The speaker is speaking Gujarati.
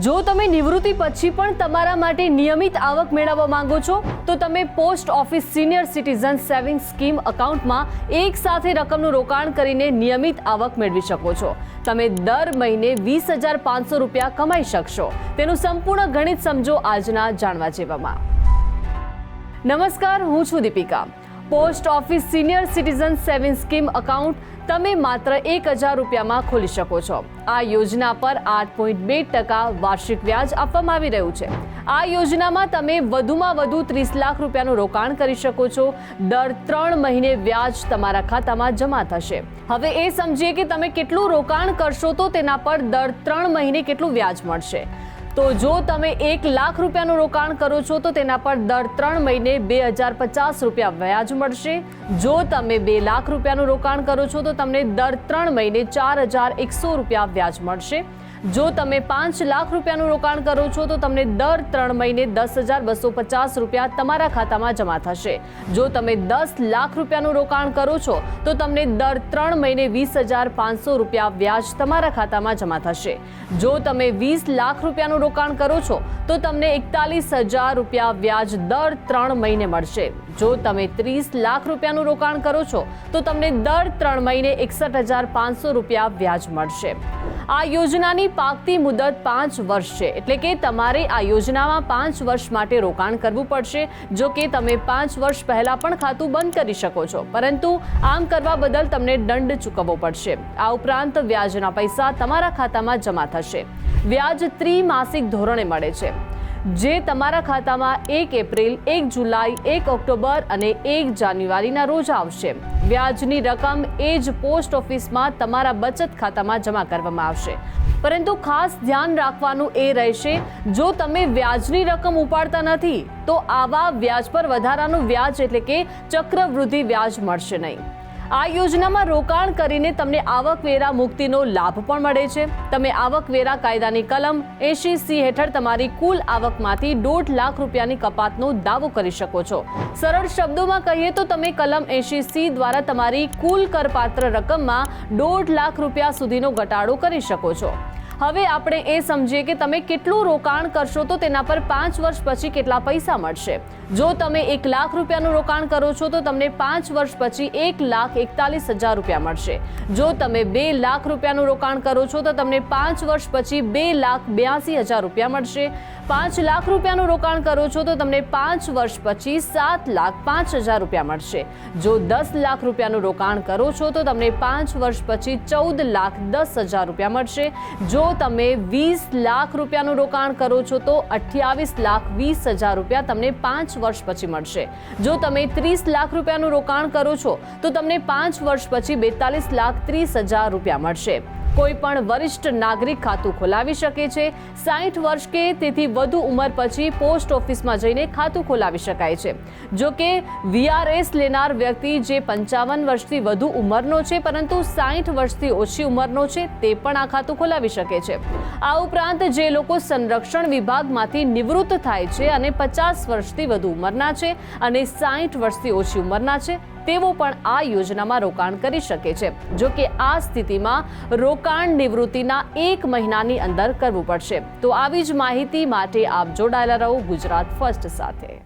જો તમે નિવૃત્તિ પછી પણ તમારા માટે નિયમિત આવક મેળવવા માંગો છો તો તમે post office senior citizen saving scheme એકાઉન્ટમાં એક સાથે રકમનું રોકાણ કરીને નિયમિત આવક મેળવી શકો છો। તમે દર મહિને 20,500 રૂપિયા કમાઈ શકશો। તેનું સંપૂર્ણ ગણિત સમજો આજના જાણવા જેવામાં। નમસ્કાર, હું છું Deepika. Post office senior citizen saving scheme account તમે માત્ર 1,000 રૂપિયામાં ખોલી શકો છો। આ યોજના પર 8.2% વાર્ષિક વ્યાજ આપવામાં આવી રહ્યું છે। આ યોજનામાં તમે વધુમાં વધુ 30 લાખ રૂપિયાનું રોકાણ કરી શકો છો। દર 3 મહિને વ્યાજ તમારા ખાતામાં જમા થશે। હવે એ સમજીએ કે તમે કેટલું રોકાણ કરશો તો તેના પર દર 3 મહિને કેટલું વ્યાજ મળશે। તો જો તમે 1 લાખ રૂપિયાનું રોકાણ કરો છો તો તેના પર દર 3 મહિને 2,050 રૂપિયા વ્યાજ મળશે। જો તમે 2 લાખ રૂપિયાનું રોકાણ કરો છો તો તમને દર 3 મહિને 4,100 રૂપિયા વ્યાજ મળશે। જો તમે 5 લાખ રૂપિયાનું રોકાણ કરો છો તો તમને દર 3 મહિને 10,250 રૂપિયા તમારા ખાતામાં જમા થશે। જો તમે 10 લાખ રૂપિયાનું રોકાણ કરો છો તો તમને દર 3 મહિને 20,500 રૂપિયા વ્યાજ તમારા ખાતામાં જમા થશે। જો તમે 20 લાખ રૂપિયાનું રોકાણ કરો છો તો તમને 41,000 રૂપિયા વ્યાજ દર 3 મહિને મળશે। જો તમે 30 લાખ રૂપિયાનું રોકાણ કરો છો તો તમને દર 3 મહિને 61,500 રૂપિયા વ્યાજ મળશે। આ યોજનાની પાકતી મુદત 5 વર્ષ છે, એટલે કે તમારે આ યોજનામાં 5 વર્ષ માટે રોકાણ કરવું પડશે। જો કે તમે 5 વર્ષ પહેલા પણ ખાતું બંધ કરી શકો છો, પરંતુ આમ કરવા બદલ તમને દંડ ચૂકવવો પડશે। આ ઉપરાંત વ્યાજના પૈસા તમારા ખાતામાં જમા થશે। વ્યાજ ત્રિમાસિક ધોરણે મળે છે, જે તમારા ખાતામાં 1 એપ્રિલ, 1 જુલાઈ, 1 ઓક્ટોબર અને 1 જાન્યુઆરીના રોજ આવશે। વ્યાજની રકમ એ જ પોસ્ટ ઓફિસમાં તમારા બચત ખાતામાં જમા કરવામાં આવશે। પરંતુ ખાસ ધ્યાન રાખવાનું એ રહેશે, જો તમે વ્યાજની રકમ ઉપાડતા નથી તો આવા વ્યાજ પર વધારાનું વ્યાજ એટલે કે ચક્રવૃદ્ધિ વ્યાજ મળશે નહીં। આ યોજનામાં રોકાણ કરીને તમને આવકવેરા મુક્તિનો લાભ પણ મળે છે। તમે આવકવેરા કાયદાની કલમ 80C હેઠળ તમારી કુલ આવકમાંથી 1.5 લાખ રૂપિયાની કપાતનો દાવો કરી શકો છો। સરળ શબ્દોમાં કહીએ તો તમે કલમ 80C દ્વારા તમારી કુલ કરપાત્ર રકમમાં 1.5 લાખ રૂપિયા સુધીનો ઘટાડો કરી શકો છો। હવે આપણે એ સમજીએ કે તમે કેટલું રોકાણ કરશો તો તેના પર 5 વર્ષ પછી કેટલા પૈસા મળશે। જો તમે 1 લાખ રૂપિયાનું રોકાણ કરો છો તો તમને 5 વર્ષ પછી 1,41,000 રૂપિયા મળશે। જો તમે 2 લાખ રૂપિયાનું રોકાણ કરો છો તો તમને 5 વર્ષ પછી 2,82,000 રૂપિયા મળશે। 5 લાખ રૂપિયાનું રોકાણ કરો છો તો તમને 5 વર્ષ પછી 7,05,000 રૂપિયા મળશે। જો 10 લાખ રૂપિયાનું રોકાણ કરો છો તો તમને 5 વર્ષ પછી 14,10,000 રૂપિયા મળશે। જો તમે 20 લાખ રૂપિયાનું રોકાણ કરો છો તો 28,20,000 રૂપિયા તમને 5 વર્ષ પછી મળશે। જો તમે 30 લાખ રૂપિયાનું રોકાણ કરો છો તો તમને 5 વર્ષ પછી 42,30,000 રૂપિયા મળશે। કોઈ પણ વરિષ્ઠ નાગરિક ખાતું ખોલાવી શકે છે। 60 વર્ષ કે તેથી વધુ ઉંમર પછી પોસ્ટ ઓફિસમાં જઈને ખાતું ખોલાવી શકાય છે। જો કે VRS લેનાર વ્યક્તિ જે 55 વર્ષથી વધુ ઉંમરનો છે પરંતુ 60 વર્ષથી ઓછી ઉંમરનો છે તે પણ આ ખાતું ખોલાવી શકે છે। આ ઉપરાંત જે લોકો સંરક્ષણ વિભાગમાંથી નિવૃત્ત થાય છે અને 50 વર્ષથી વધુ ઉંમરના છે અને 60 વર્ષથી ઓછી ઉંમરના છે તેઓ પણ આ યોજનામાં રોકાણ કરી શકે છે। જો કે આ સ્થિતિમાં રોકાણ નિવૃત્તિના 1 મહિનાની અંદર કરવું પડશે। તો આવી જ માહિતી માટે આપ જોડાયેલા રહો ગુજરાત ફર્સ્ટ સાથે।